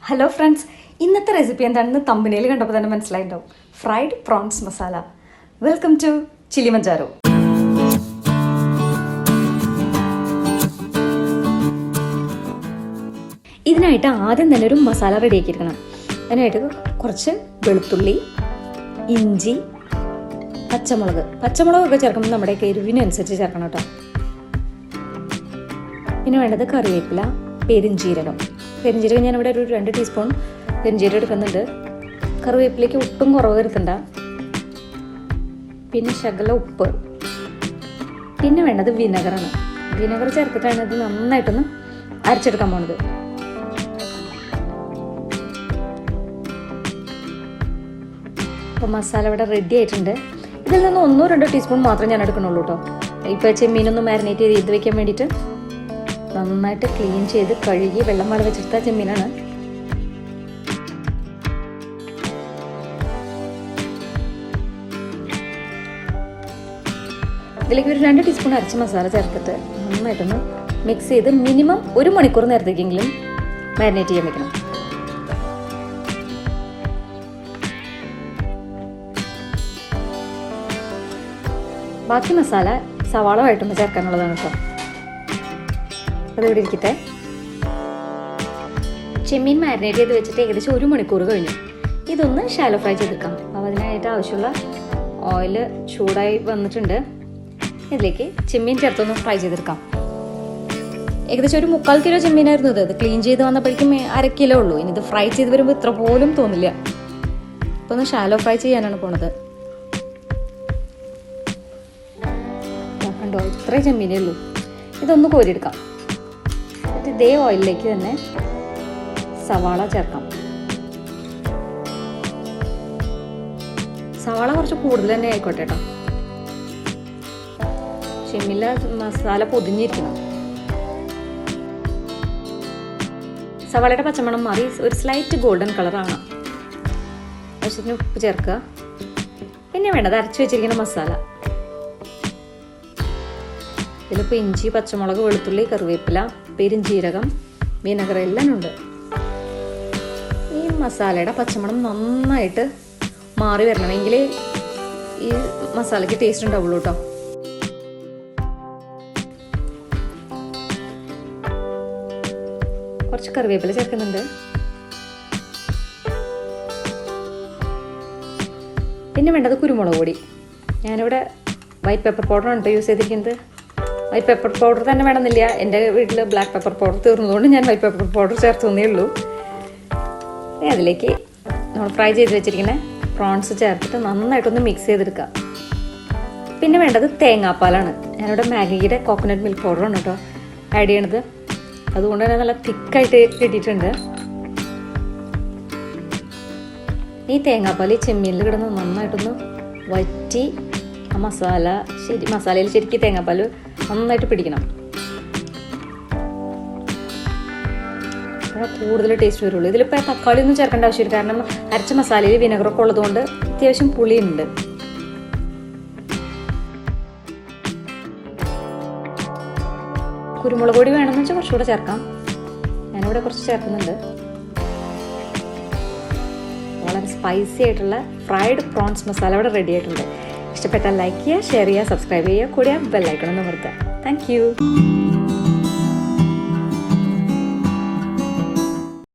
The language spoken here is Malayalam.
ഹലോ ഫ്രണ്ട്സ്, ഇന്നത്തെ റെസിപ്പി എന്താണെന്ന് തമ്പനയിൽ കണ്ടപ്പോൾ തന്നെ മനസ്സിലായിട്ടുണ്ടാവും. Fried prawns masala. Welcome to chilli Manjaro. ഇതിനായിട്ട് ആദ്യം തന്നെ ഒരു മസാല റെഡിയാക്കിയിരിക്കണം. അതിനായിട്ട് കുറച്ച് വെളുത്തുള്ളി, ഇഞ്ചി, പച്ചമുളകൊക്കെ ചേർക്കുമ്പോൾ നമ്മുടെ എരിവിനനുസരിച്ച് ചേർക്കണം കേട്ടോ. പിന്നെ വേണ്ടത് കറിവേപ്പില, പെരിഞ്ജീരകം ഞാനിവിടെ ഒരു 2 ടീസ്പൂൺ പെരിഞ്ജീരകം എടുക്കുന്നുണ്ട്. കറിവേപ്പിലേക്ക് ഒട്ടും കുറവ് വരുത്തണ്ട. പിന്നെ ശകല ഉപ്പ്. പിന്നെ വേണ്ടത് വിനെഗറാണ്. വിനെഗർ ചേർത്തിട്ടാണ് ഇത് നന്നായിട്ടൊന്ന് അരച്ചെടുക്കാൻ പോണത്. അപ്പോൾ മസാല ഇവിടെ റെഡി ആയിട്ടുണ്ട്. ഇതിൽ നിന്ന് 1-2 ടീസ്പൂൺ മാത്രം ഞാൻ എടുക്കണുള്ളൂ കേട്ടോ. ഇപ്പോൾ ചെമ്മീനൊന്ന് മാരിനേറ്റ് ചെയ്ത് വെക്കാൻ വേണ്ടിയിട്ട് നന്നായിട്ട് ക്ലീൻ ചെയ്ത് കഴുകി വെള്ളം വാള വെച്ചെടുത്ത ചെമ്മീനാണ്. ഇതിലേക്ക് ഒരു 2 ടീസ്പൂൺ അരച്ച മസാല ചേർത്തിട്ട് നന്നായിട്ടൊന്ന് മിക്സ് ചെയ്ത് മിനിമം 1 മണിക്കൂർ നേരത്തേക്കെങ്കിലും മാരിനേറ്റ് ചെയ്യാൻ വെക്കണം. ബാക്കി മസാല സവാള വഴറ്റുമ്പോൾ ചേർക്കാനുള്ളതാണ് കേട്ടോ. അതിവിടെ ഇരിക്കട്ടെ. ചെമ്മീൻ മാരിനേറ്റ് ചെയ്ത് വെച്ചിട്ട് ഏകദേശം 1 മണിക്കൂർ കഴിഞ്ഞു. ഇതൊന്ന് ഷാലോ ഫ്രൈ ചെയ്തെടുക്കാം. അപ്പോൾ അതിനായിട്ട് ആവശ്യമുള്ള ഓയിൽ ചൂടായി വന്നിട്ടുണ്ട്. ഇതിലേക്ക് ചെമ്മീൻ ചേർത്തൊന്ന് ഫ്രൈ ചെയ്തെടുക്കാം. ഏകദേശം ഒരു 3/4 കിലോ ചെമ്മീനായിരുന്നു ഇത്. ക്ലീൻ ചെയ്ത് വന്നപ്പോഴേക്കും 1/2 കിലോ ഉള്ളൂ. ഇനി ഇത് ഫ്രൈ ചെയ്ത് വരുമ്പോൾ ഇത്ര പോലും തോന്നില്ല. അപ്പോൾ ഒന്ന് ഷാലോ ഫ്രൈ ചെയ്യാനാണ് പോണത്. കണ്ടോ, ഇത്രേ ചെമ്മീനേ ഉള്ളൂ. ഇതൊന്ന് കോരിയെടുക്കാം. ഇതേ ഓയിലിലേക്ക് തന്നെ സവാള ചേർക്കാം. സവാള കുറച്ച് കൂടുതൽ തന്നെ ആയിക്കോട്ടെ കേട്ടോ. ചെമ്മീനിലെ മസാല പൊതിഞ്ഞിരിക്കണം. സവാളയുടെ പച്ചമണം മാറി ഒരു സ്ലൈറ്റ് ഗോൾഡൻ കളറാണ്. ആവശ്യത്തിന് ഉപ്പ് ചേർക്കുക. പിന്നെ വേണ്ടത് അരച്ചു വെച്ചിരിക്കുന്ന മസാല. ഇതിലിപ്പോൾ ഇഞ്ചി, പച്ചമുളക്, വെളുത്തുള്ളി, കറിവേപ്പില, പെരിഞ്ജീരകം, വിനെഗർ എല്ലാം ഉണ്ട്. ഈ മസാലയുടെ പച്ചമണം നന്നായിട്ട് മാറി വരണമെങ്കിൽ ഈ മസാലയ്ക്ക് ടേസ്റ്റ് ഉണ്ടാവുള്ളൂ കേട്ടോ. കുറച്ച് കറിവേപ്പില ചേർക്കുന്നുണ്ട്. പിന്നെ വേണ്ടത് കുരുമുളക് പൊടി. ഞാനിവിടെ വൈറ്റ് പെപ്പർ പൗഡറാണ് കേട്ടോ യൂസ് ചെയ്തിരിക്കുന്നത്. വൈറ്റ് പെപ്പർ പൗഡർ തന്നെ വേണമെന്നില്ല. എൻ്റെ വീട്ടിൽ ബ്ലാക്ക് പെപ്പർ പൗഡർ തീർന്നതുകൊണ്ട് ഞാൻ വൈറ്റ് പെപ്പർ പൗഡർ ചേർത്തുന്നേ ഉള്ളൂ. അതിലേക്ക് നമ്മൾ ഫ്രൈ ചെയ്ത് വെച്ചിരിക്കുന്ന പ്രോൺസ് ചേർത്തിട്ട് നന്നായിട്ടൊന്ന് മിക്സ് ചെയ്തെടുക്കുക. പിന്നെ വേണ്ടത് തേങ്ങാപ്പാലാണ്. ഞാനിവിടെ മാഗിയുടെ കോക്കനട്ട് മിൽക്ക് പൗഡറാണ് കേട്ടോ ആഡ് ചെയ്യണത്. അതുകൊണ്ട് തന്നെ നല്ല തിക്കായിട്ട് കിട്ടിയിട്ടുണ്ട്. ഈ തേങ്ങാപ്പാൽ ഈ ചെമ്മീനിൽ കിടന്ന് നന്നായിട്ടൊന്ന് വറ്റി ആ മസാലയിൽ ശരിക്കും തേങ്ങാപ്പാൽ നന്നായിട്ട് പിടിക്കണം. കൂടുതൽ ടേസ്റ്റ് വരുള്ളൂ. ഇതിലിപ്പോൾ തക്കാളി ഒന്നും ചേർക്കേണ്ട ആവശ്യമില്ല. കാരണം അരച്ച മസാലയിൽ വിനെഗറൊക്കെ ഉള്ളതുകൊണ്ട് അത്യാവശ്യം പുളിയുണ്ട്. കുരുമുളക് പൊടി വേണമെന്ന് വെച്ചാൽ കുറച്ചുകൂടെ ചേർക്കാം. ഞാനിവിടെ കുറച്ച് ചേർക്കുന്നുണ്ട്. വളരെ സ്പൈസി ആയിട്ടുള്ള ഫ്രൈഡ് പ്രോൺസ് മസാല ഇവിടെ റെഡി ആയിട്ടുണ്ട്. ഇഷ്ടപ്പെട്ടാൽ ലൈക്ക് ചെയ്യുക, ഷെയർ ചെയ്യുക, സബ്സ്ക്രൈബ് ചെയ്യുക, കൂടെ ബെൽ ഐക്കൺ ഒന്ന് അമർത്തുക. Thank you.